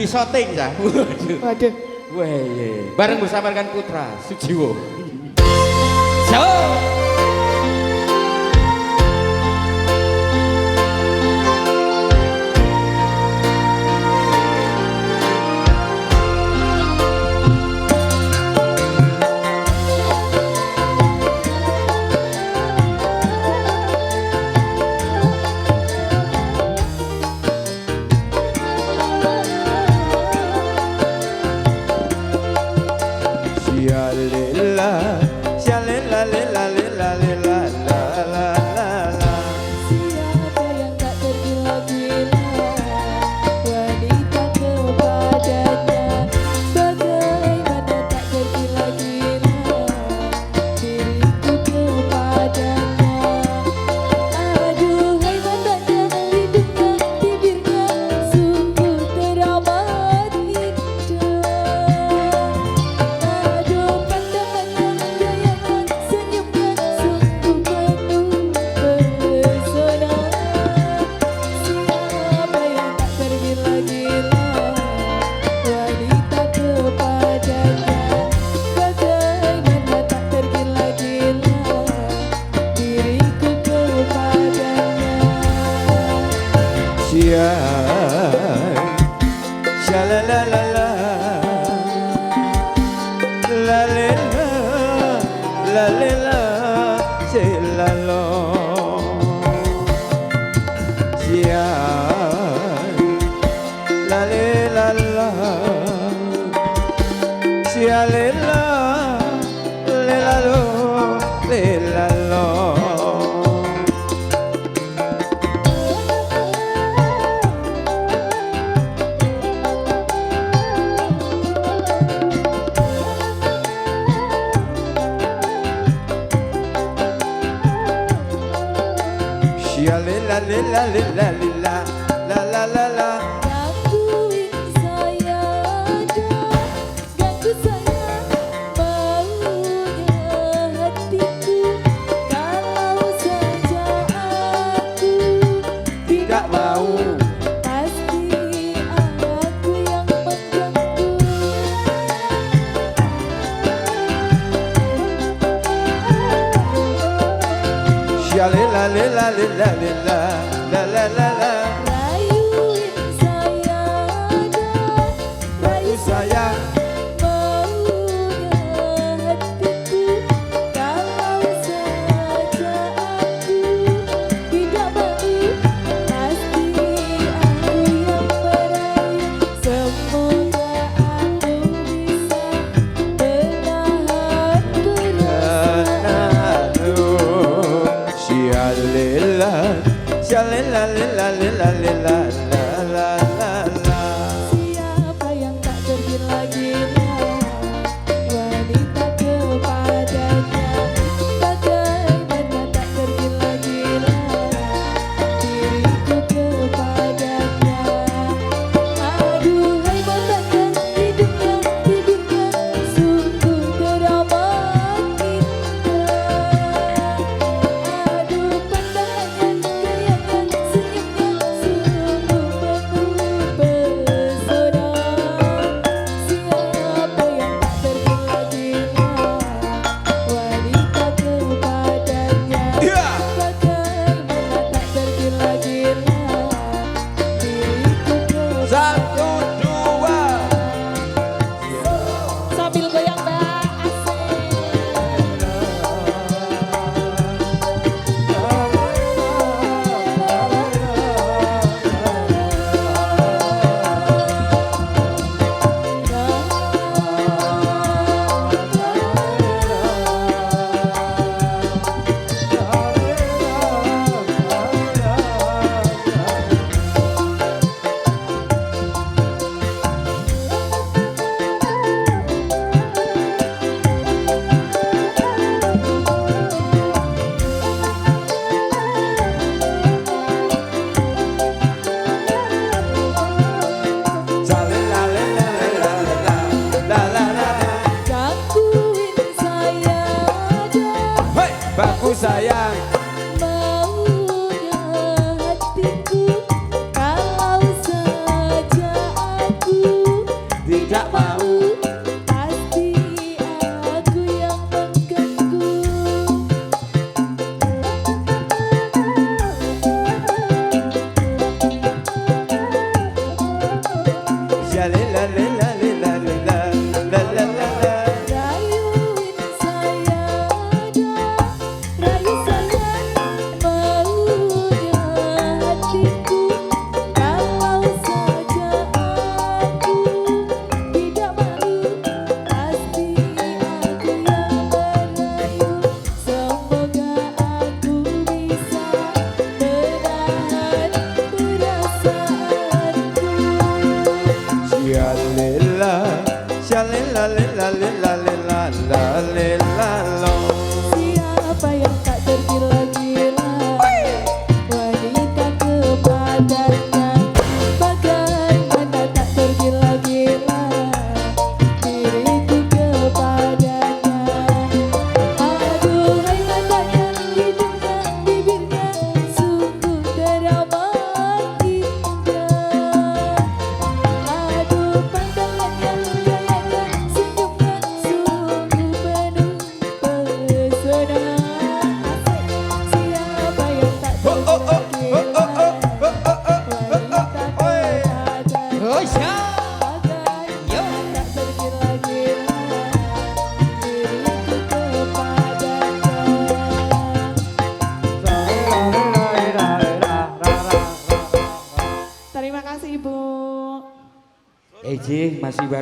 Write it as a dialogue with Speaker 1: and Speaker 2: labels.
Speaker 1: di shooting ya.
Speaker 2: Waduh.
Speaker 1: Weh, bareng bersama rekan Putra Sujiwo. So.
Speaker 2: Siapa yang tak tergila-gila wanita kepadanya, bagaimana tak tergila-gila diriku kepadanya. Aduhai matanya, hidungnya, bibirnya sungguh teramat indah. Aduh pandangannya, gayanya, senyumnya sungguh penuh pesona. Siapa yang tak tergila-gila wanita kepadanya, bagaimana tak tergila-gila diriku kepadanya. Gangguin saya dah, ganggu saya maunya hatiku. Kalau saja aku tidak mau, pasti aku yang mengganggu. Rayuin saya dah, rayu saya maunya hatiku. Kalau saja aku tidak mau, pasti aku yang merayu. Semoga aku bisa menahan perasaan. tidak mau, pasti aku yang mengganggu. Rayuin saya dah, rayu saya maunya hatiku. Kalau saja aku tidak mau, pasti aku yang merayu. Semoga aku bisa menahan perasaanku. Siapa yang tak tergila-gila wanita kepadanya? Bagaimana tak tergila-gila diriku kepadanya? Aduhai matanya, hidungnya, bibirnya, sungguh teramat indah. Aduh pandangannya, gayanya, senyumnya, sungguh penuh pesona. Siapa yang tak tergila-gila wanita kepadanya?
Speaker 1: Oh siap.
Speaker 2: Bagaimana tak tergila-gila diriku kepadanya? Terima kasih Ibu.
Speaker 1: Eji masih